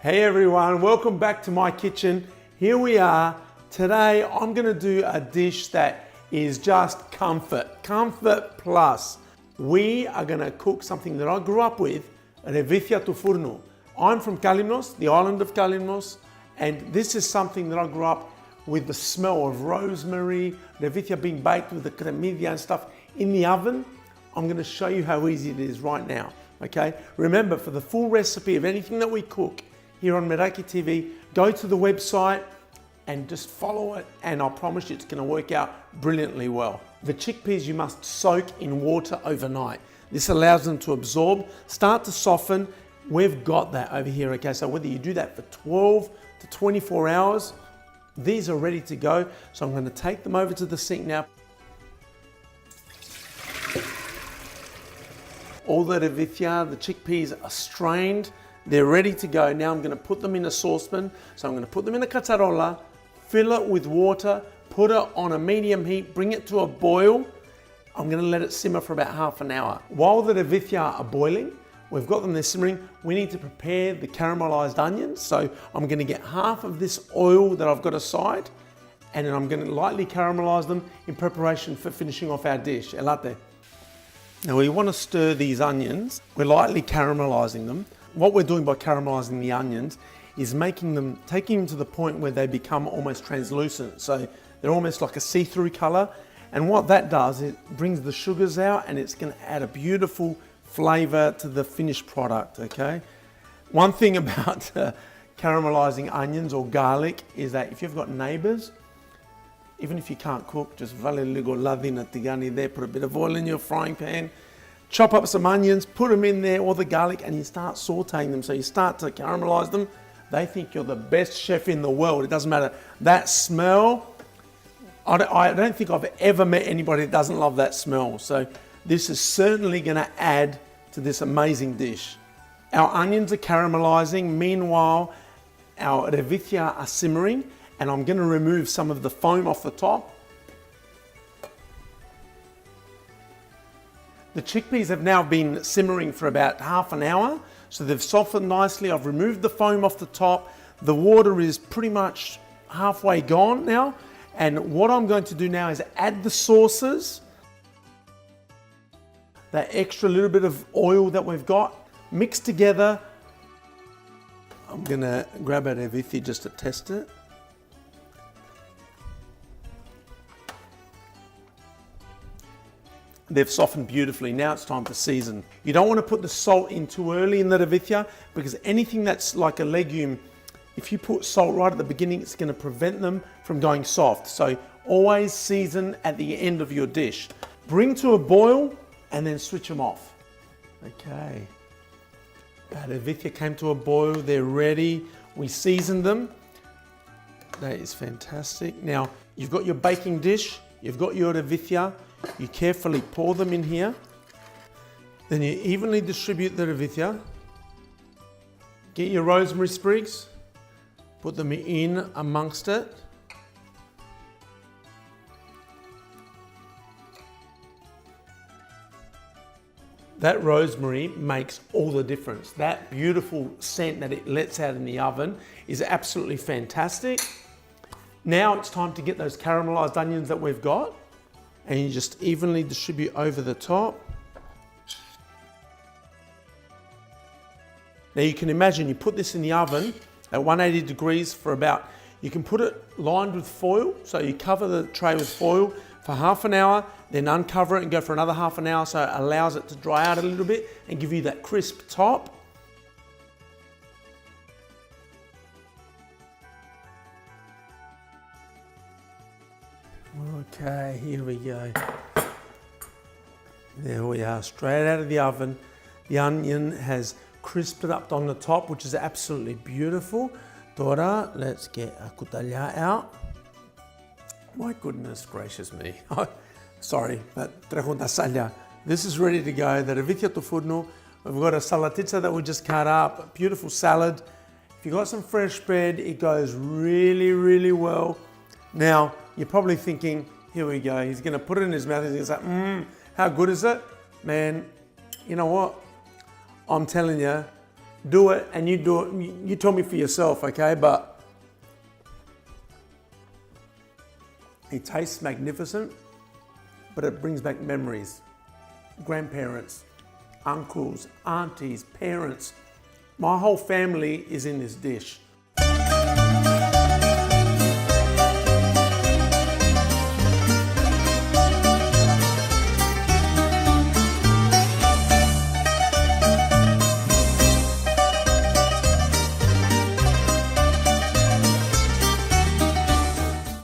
Hey everyone, welcome back to my kitchen. Here we are. Today I'm going to do a dish that is just comfort plus. We are going to cook something that I grew up with, Revithia Tou Fournou. I'm from Kalimnos, the island of Kalimnos, and this is something that I grew up with, the smell of rosemary, Revithia being baked with the kremidja and stuff in the oven. I'm going to show you how easy it is right now, okay? Remember, for the full recipe of anything that we cook here on Meraki TV, go to the website and just follow it, and I promise you it's going to work out brilliantly well. The chickpeas you must soak in water overnight. This allows them to absorb, start to soften. We've got that over here, okay? So whether you do that for 12 to 24 hours, these are ready to go. So I'm going to take them over to the sink now. All the Revithia, the chickpeas are strained. They're ready to go. Now I'm going to put them in a saucepan. So I'm going to put them in a cazarola, fill it with water, put it on a medium heat, bring it to a boil. I'm going to let it simmer for about half an hour. While the Revithia are boiling, we've got them there simmering, we need to prepare the caramelized onions. So I'm going to get half of this oil that I've got aside, and then I'm going to lightly caramelize them in preparation for finishing off our dish. Elate. Now we want to stir these onions. We're lightly caramelizing them. What we're doing by caramelizing the onions is taking them to the point where they become almost translucent. So they're almost like a see-through color. And what that does, it brings the sugars out, and it's going to add a beautiful flavor to the finished product, okay? One thing about caramelizing onions or garlic is that if you've got neighbors, even if you can't cook, just vale ligo ladina tigani there, put a bit of oil in your frying pan, chop up some onions, put them in there, or the garlic, and you start sauteing them. So you start to caramelize them. They think you're the best chef in the world. It doesn't matter. That smell, I don't think I've ever met anybody that doesn't love that smell. So this is certainly going to add to this amazing dish. Our onions are caramelizing. Meanwhile, our Revithia are simmering, and I'm going to remove some of the foam off the top. The chickpeas have now been simmering for about half an hour, so they've softened nicely. I've removed the foam off the top. The water is pretty much halfway gone now, and what I'm going to do now is add the sauces, that extra little bit of oil that we've got, mixed together. I'm going to grab a Revithia just to test it. They've softened beautifully. Now it's time to season. You don't want to put the salt in too early in the Revithia, because anything that's like a legume, if you put salt right at the beginning, it's going to prevent them from going soft. So always season at the end of your dish. Bring to a boil and then switch them off. Okay. Our Revithia came to a boil. They're ready. We seasoned them. That is fantastic. Now you've got your baking dish. You've got your Revithia. You carefully pour them in here. Then you evenly distribute the Revithia. Get your rosemary sprigs. Put them in amongst it. That rosemary makes all the difference. That beautiful scent that it lets out in the oven is absolutely fantastic. Now it's time to get those caramelized onions that we've got, and you just evenly distribute over the top. Now you can imagine you put this in the oven at 180 degrees for about, you can put it lined with foil, so you cover the tray with foil for half an hour, then uncover it and go for another half an hour, so it allows it to dry out a little bit and give you that crisp top. Okay, here we go. There we are, straight out of the oven. The onion has crisped it up on the top, which is absolutely beautiful. Tora, let's get a kutalya out. My goodness gracious me. Sorry, but this is ready to go. The Revithia Tou Fournou. We've got a salatitza that we just cut up, a beautiful salad. If you've got some fresh bread, it goes really, really well. Now, you're probably thinking, here we go, he's gonna put it in his mouth, he's gonna say, how good is it? Man, you know what? I'm telling you, Do it, and you do it. You tell me for yourself, okay? But it tastes magnificent, but it brings back memories. Grandparents, uncles, aunties, parents. My whole family is in this dish.